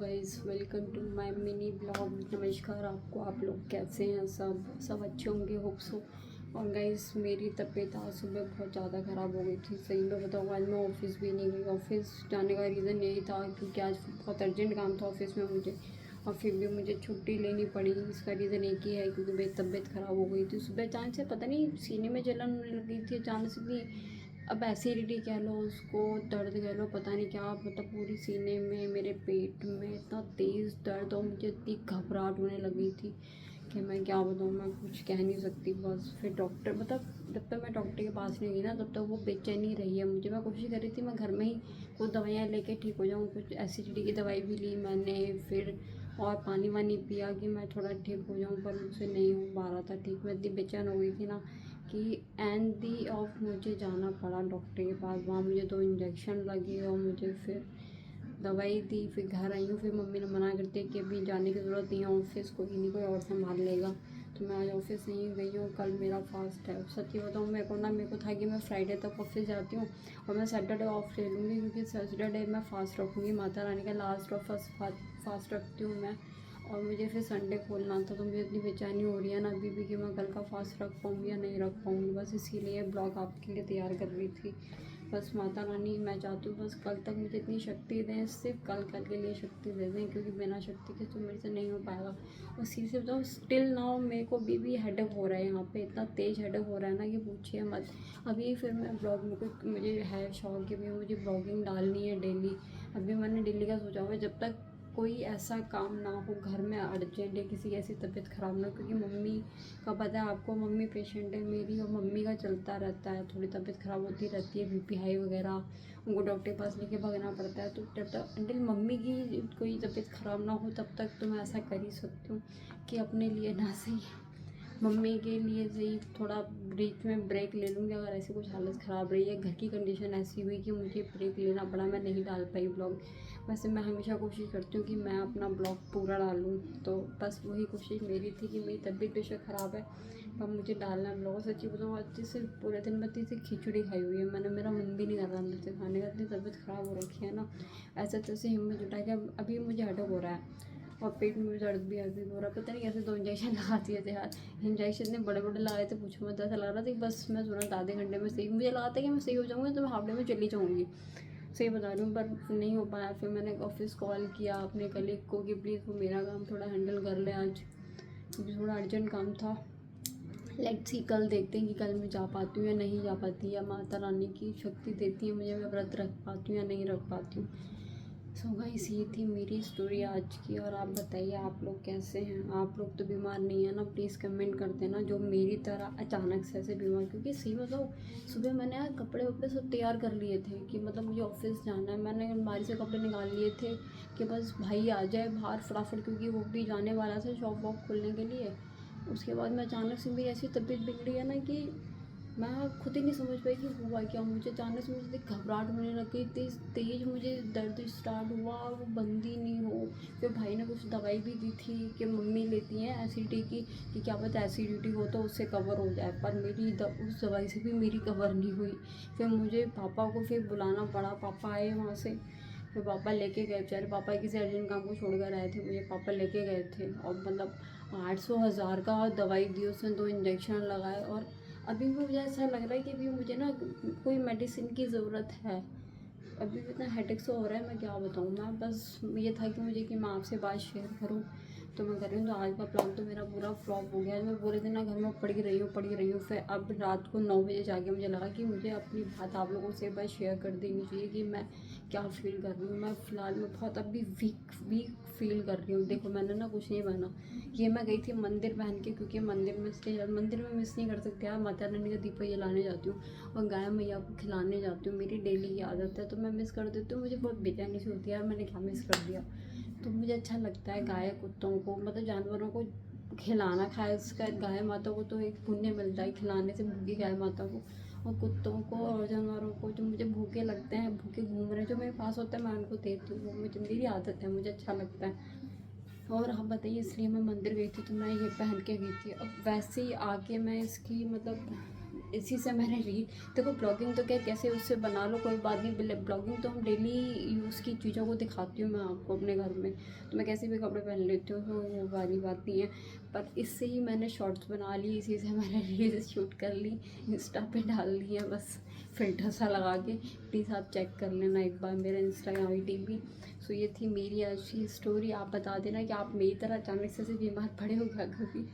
Guys, welcome to my mini blog. नमस्कार आपको। आप लोग कैसे हैं? सब अच्छे होंगे, होप सो। और गाइस, मेरी तबीयत आज सुबह बहुत ज़्यादा ख़राब हो गई थी। सही में बताऊँ, आज मैं ऑफिस भी नहीं गई। ऑफिस जाने का रीज़न यही था क्योंकि आज बहुत अर्जेंट काम था ऑफिस में मुझे, और फिर भी मुझे छुट्टी लेनी पड़ी। इसका रीज़न एक ही है क्योंकि मेरी तबीयत ख़राब हो गई थी। सुबह अचानक से पता नहीं सीने में जलन होने लगी थी अचानक से। अब एसिडिटी कह लो उसको, दर्द कह लो, पता नहीं क्या, मतलब पूरी सीने में, मेरे पेट में इतना तेज़ दर्द, और मुझे इतनी घबराहट होने लगी थी कि मैं क्या बताऊँ, मैं कुछ कह नहीं सकती। बस फिर डॉक्टर, मतलब जब तक मैं डॉक्टर के पास नहीं गई ना तब तक वो बेचैनी रही है मुझे। मैं कोशिश कर रही थी मैं घर में ही कुछ दवाइयाँ लेके ठीक हो जाऊँ। कुछ एसिडिटी की दवाई भी ली मैंने, फिर और पानी वानी पिया कि मैं थोड़ा ठीक हो जाऊँ, पर मुझसे नहीं हो पा रहा था ठीक। मैं इतनी बेचैन हो गई थी ना कि एंड दी ऑफ मुझे जाना पड़ा डॉक्टर के पास। वहाँ मुझे 2 इंजेक्शन लगे और मुझे फिर दवाई दी। फिर घर आई हूँ, फिर मम्मी ने मना कर दिया कि अभी जाने की ज़रूरत नहीं है ऑफिस, कोई नहीं, कोई और संभाल लेगा। तो मैं आज ऑफिस नहीं गई हूँ। कल मेरा फास्ट है। सच्ची बताऊँ, मेरे को था कि मैं फ्राइडे तक ऑफिस जाती हूँ और मैं सैटरडे ऑफ ले लूँगी क्योंकि सैटरडे मैं फास्ट रखूँगी। माता रानी का लास्ट और फर्स्ट फास्ट रखती हूँ मैं, और मुझे फिर संडे खोलना था। तो मुझे इतनी बेचैनी हो रही है ना अभी भी कि मैं कल का फास्ट रख पाऊँगी या नहीं रख पाऊँगी। बस इसीलिए ब्लॉग आपके लिए तैयार कर रही थी। बस माता रानी, मैं चाहती हूँ बस कल तक मुझे इतनी शक्ति दें, सिर्फ कल के लिए शक्ति दे दें, क्योंकि बिना शक्ति के तो मेरे से नहीं हो पाएगा। और सीरियसली बताऊँ, स्टिल नाउ मेरे को भी हेडेक हो रहा है यहाँ पे, इतना तेज़ हेडेक हो रहा है ना कि पूछिए मत। अभी फिर मैं ब्लॉग में मुझे है शौक कि भी मुझे ब्लॉगिंग डालनी है डेली। अभी मैंने डेली का सोचा हुआ है, जब तक कोई ऐसा काम ना हो घर में अर्जेंट है, किसी की ऐसी तबीयत ख़राब ना हो, क्योंकि मम्मी का पता है आपको, मम्मी पेशेंट है मेरी, और मम्मी का चलता रहता है, थोड़ी तबीयत ख़राब होती रहती है, बीपी हाई वगैरह, उनको डॉक्टर के पास लेके भागना पड़ता है। तो जब तक अंटिल मम्मी की कोई तबीयत ख़राब ना हो तब तक तो मैं ऐसा कर ही सकती हूँ कि अपने लिए ना सही, मम्मी के लिए सही थोड़ा बीच में ब्रेक ले लूँगी। अगर ऐसी कुछ हालत ख़राब रही है, घर की कंडीशन ऐसी हुई कि मुझे ब्रेक लेना पड़ा, मैं नहीं डाल पाई ब्लॉग। वैसे मैं हमेशा कोशिश करती हूँ कि मैं अपना ब्लॉग पूरा डालूँ, तो बस वही कोशिश मेरी थी कि मेरी तबीयत बेशक ख़राब है पर मुझे डालना है ब्लॉग। सच्ची बताऊँ, अच्छे से पूरे दिन में इतनी खिचड़ी खाई हुई है मैंने, मेरा मन भी नहीं कर रहा अंदर से खाने का, इतनी तबीयत ख़राब हो रखी है ना। ऐसे तैसे हिम्मत जुटा के अभी मुझे हेडेक हो रहा है और पेट में भी दर्द भी अभी हो रहा है। पता नहीं कैसे 2 इंजेक्शन लगा दिए थे यार। इंजेक्शन इतने बड़े बड़े लगाए थे, पूछो मत। ऐसा लग रहा था कि बस मैं तुरंत आधे घंटे में सही, मुझे लगा था कि मैं सही हो जाऊँगी तो मैं हाफ डे में चली जाऊँगी। सही बता रही हूँ, पर नहीं हो पाया। फिर मैंने ऑफिस कॉल किया अपने कलीग को कि प्लीज़ वो मेरा काम थोड़ा हैंडल कर ले आज, क्योंकि थोड़ा अर्जेंट काम था। लेट्स सी, कल देखते हैं कि कल मैं जा पाती हूँ या नहीं जा पाती, या माता रानी की शक्ति देती है मुझे, मैं व्रत रख पाती हूँ या नहीं रख पाती हूँ। सो गाइस, ये थी मेरी स्टोरी आज की। और आप बताइए, आप लोग कैसे हैं? आप लोग तो बीमार नहीं है ना? प्लीज़ कमेंट कर देना जो मेरी तरह अचानक से ऐसे बीमार, क्योंकि सही बताओ, सुबह मैंने यार कपड़े वपड़े सब तैयार कर लिए थे कि मतलब मुझे ऑफिस जाना है। मैंने अलमारी से कपड़े निकाल लिए थे कि बस भाई आ जाए बाहर फटाफट, क्योंकि वो भी जाने वाला था शॉप वॉप खोलने के लिए। उसके बाद में अचानक से मेरी ऐसी तबीयत बिगड़ी है ना कि मैं खुद ही नहीं समझ पाई कि हुआ क्या। मुझे अचानक से मुझे घबराहट होने लग गई, तेज़ तेज़ मुझे दर्द स्टार्ट हुआ और वो बंद ही नहीं हो। फिर भाई ने कुछ दवाई भी दी थी कि मम्मी लेती हैं एसिडिटी की, कि क्या पता एसिडिटी हो तो उससे कवर हो जाए, पर मेरी उस दवाई से भी मेरी कवर नहीं हुई। फिर मुझे पापा को फिर बुलाना पड़ा, पापा आए वहाँ से, फिर पापा लेके गए। बेचारे पापा किसी अर्जेंट काम को छोड़ कर आए थे, मुझे पापा लेके गए थे, और मतलब 800 1000 का दवाई दी, उसने 2 इंजेक्शन लगाए। और अभी भी मुझे ऐसा लग रहा है कि अभी मुझे ना कोई मेडिसिन की ज़रूरत है। अभी भी इतना हेडेक सा हो रहा है, मैं क्या बताऊँ। मैं बस ये था कि मुझे कि मैं आपसे बात शेयर करूँ, तो मैं कर रही हूँ। तो आज का प्लान तो मेरा पूरा फ्लॉप हो गया है। मैं पूरे दिन ना घर में पड़ी रही हूँ। फिर अब रात को 9 बजे जाके मुझे लगा कि मुझे अपनी बात आप लोगों से बस शेयर कर देनी चाहिए कि मैं क्या फ़ील कर रही हूँ। मैं फ़िलहाल में बहुत अभी वीक फ़ील कर रही हूँ। देखो, मैंने ना कुछ नहीं बना, ये मैं गई थी मंदिर पहन के, क्योंकि मंदिर में मिस नहीं कर सकते यार। माता रानी का दीपक जलाने जाती हूँ और गाय मैया को खिलाने जाती हूँ, मेरी डेली की आदत है। तो मैं मिस कर देती हूँ, मुझे बहुत बेचैनी सी होती है यार, मैंने क्या मिस कर दिया। तो मुझे अच्छा लगता है गाय कुत्तों को, मतलब जानवरों को खिलाना, खाए उसका। गाय माता को तो एक पुण्य मिलता है खिलाने से, भूखी गाय माता को। और कुत्तों को और जानवरों को जो मुझे भूखे लगते हैं, भूखे घूम रहे हैं, जो मेरे पास होता है मैं उनको देती हूँ। वो मुझे, मेरी आदत है, मुझे अच्छा लगता है। और आप बताइए, इसलिए मैं मंदिर गई थी, तो मैं ये पहन के गई थी। अब वैसे ही आके मैं इसकी मतलब इसी से मैंने रील, देखो ब्लॉगिंग तो क्या कैसे उससे बना लो कोई बात नहीं, ब्लॉगिंग तो हम डेली यूज़ की चीज़ों को दिखाती हूँ मैं आपको अपने घर में, तो मैं कैसे भी कपड़े पहन लेती हूँ, तो वो वाली बात नहीं है। पर इससे ही मैंने शॉर्ट्स बना ली, इसी से मैंने रील्स शूट कर ली, इंस्टा पे डाल ली है बस फ़िल्टर सा लगा के। प्लीज़ आप चेक कर लेना एक बार मेरा इंस्टाग्राम आईडी भी। सो ये थी मेरी आज की स्टोरी। आप बता देना कि आप मेरी तरह अचानक से बीमार पड़े हो क्या कभी।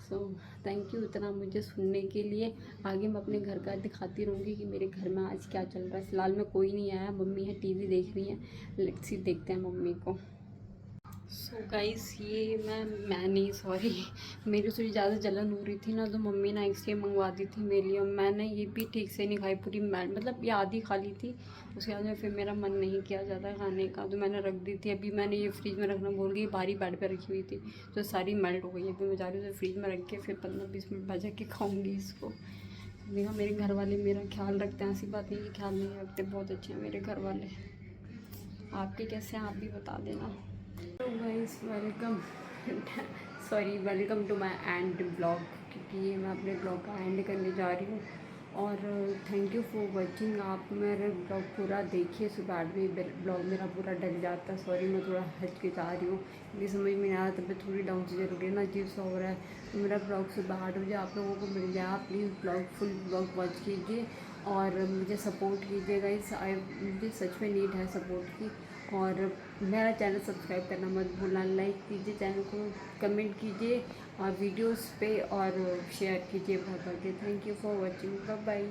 सो थैंक यू इतना मुझे सुनने के लिए। आगे मैं अपने घर का दिखाती रहूँगी कि मेरे घर में आज क्या चल रहा है। फ़िलहाल में कोई नहीं आया, मम्मी है टीवी देख रही हैं, लेट्स सी देखते हैं मम्मी को। सो गाइस ये मैं नहीं, सॉरी मेरी थोड़ी ज़्यादा जलन हो रही थी ना, तो मम्मी ने आइसक्रीम मंगवा दी थी मेरे लिए। मैंने ये भी ठीक से नहीं खाई पूरी, मतलब ये आधी खा ली थी, उसके बाद में फिर मेरा मन नहीं किया ज़्यादा खाने का, तो मैंने रख दी थी। अभी मैंने ये फ्रिज में रखना भूल गई, बारी बेड पे रखी हुई थी तो सारी मेल्ट हो गई है। अभी मैं जा रही हूँ फ्रिज में रख के फिर 15-20 मिनट बजा के खाऊँगी इसको। देखा मेरे घर वाले मेरा ख्याल रखते हैं, ऐसी बात नहीं कि ख्याल नहीं रखते, बहुत अच्छे हैं मेरे घर वाले। आपके कैसे हैं आप भी बता देना। तो guys welcome, sorry welcome to my and blog, क्योंकि ये मैं अपने ब्लॉग का एंड करने जा रही हूँ। और थैंक यू फॉर वॉचिंग। आप मेरे ब्लॉग पूरा देखिए, सुबह 8 बजे ब्लॉग मेरा पूरा डल जाता है। सॉरी मैं थोड़ा हिचकिचा रही हूँ क्योंकि समझ में नहीं आ रहा, तबीयत थोड़ी डाउन सी चल रही है ना, अजीब सा हो रहा है। तो मेरा ब्लॉग सुबह 8 बजे आप लोगों को मिल जाए। आप please blog full blog watch कीजिए और मुझे सपोर्ट कीजिएगा। इस मुझे सच में नीड है सपोर्ट की। और मेरा चैनल सब्सक्राइब करना मत भूलना, लाइक कीजिए चैनल को, कमेंट कीजिए और वीडियोस पे और शेयर कीजिए भर भर के। Thank you for watching, bye bye.